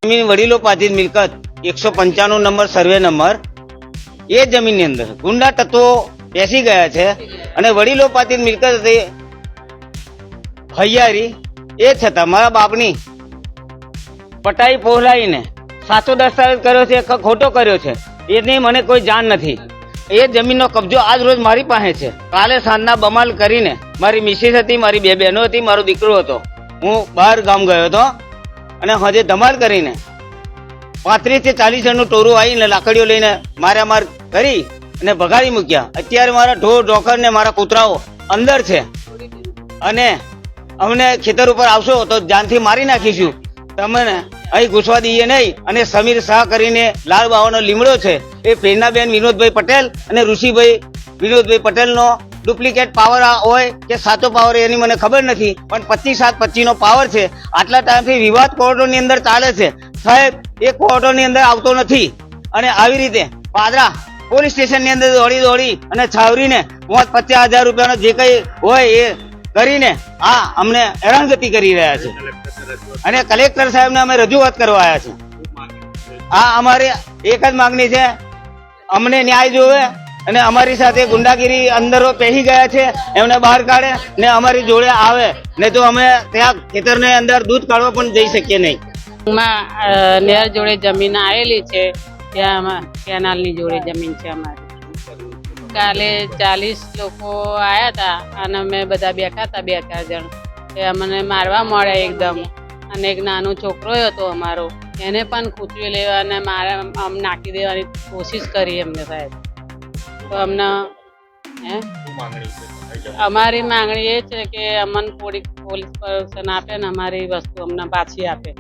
જમીન વડીલોપાર્જિત મિલકત 195 number survey number એ જમીનની અંદર ગુંડા તત્વો બેસી ગયા છે અને વડીલોપાર્જિત મિલકત હતી હૈયારી એ છતાં મારા બાપની પટાઈ પહોલાઈને સાચો દસ્તાવેજ કર્યો છે કે ખોટો કર્યો છે એની મને કોઈ જાણ નથી। એ જમીનનો કબજો આજ રોજ મારી પાસે છે। કાલે સાંજના બમાલ કરીને મારી મિસિસ હતી, મારી બે બહેનો હતી, મારો દીકરો હતો, હું બહાર ગામ ગયો હતો અને હજે ધમાલ કરીને 35 થી 40 જણનું ટોરું આવીને લાકડીઓ લઈને માર કરી અને ભગાડી મૂક્યા। અત્યારે મારા ઢોર ઢોકર ને મારા કૂતરાઓ અંદર છે અને અમને ખેતર ઉપર આવશો તો જાનથી મારી નાખીશું, તમને અહીં ઘૂસવા દઈએ નહીં। અને સમીર શાહ કરીને લાલ બાવાનો લીમડો છે, એ પ્રેરણાબેન વિનોદભાઈ પટેલ અને ઋષિભાઈ વિનોદભાઈ પટેલનો ડુપ્લિકેટ પાવર હોય કે સાચો પાવર એની મને ખબર નથી, પણ 25/7/25 નો પાવર છે। આટલા ટાઈમથી વિવાદ કોર્ટોની અંદર ચાલે છે સાહેબ, એ કોર્ટોની અંદર આવતો નથી અને આવી રીતે પાદરા પોલીસ સ્ટેશનની અંદર દોડી અને છાવરીને 50,000 રૂપિયાનો જે કંઈ હોય એ કરીને આ અમને હેરાનગતિ કરી રહ્યા છે અને કલેક્ટર સાહેબને અમે રજૂઆત કરવા આવ્યા છે। આ અમારી એક જ માંગણી છે, અમને ન્યાય જોવે અને અમારી સાથે ગુંડાગીરી અંદરો પહેરી ગયા છે એમને બહાર કાઢે ને અમારી જોડે આવે, નહીં તો અમે ત્યાં ખેતરની અંદર દૂધ કાઢવા પણ જઈ શકીએ નહીં। નેર જોડે જમીન આવેલી છે, ત્યાં કેનાલની જોડે જમીન છે અમારી। કાલે 40 લોકો આવ્યા હતા અને અમે બધા બેઠા હતા 2-4 જણ, એ અમને મારવા મળ્યા એકદમ અને એક નાનો છોકરો હતો અમારો, એને પણ ખૂંચવી લેવા અને નાખી દેવાની કોશિશ કરી એમને સાહેબ। તો અમને અમારી માંગણી એ છે કે અમને પોલીસ પર્સન આપે ને અમારી વસ્તુ અમને પાછી આપે।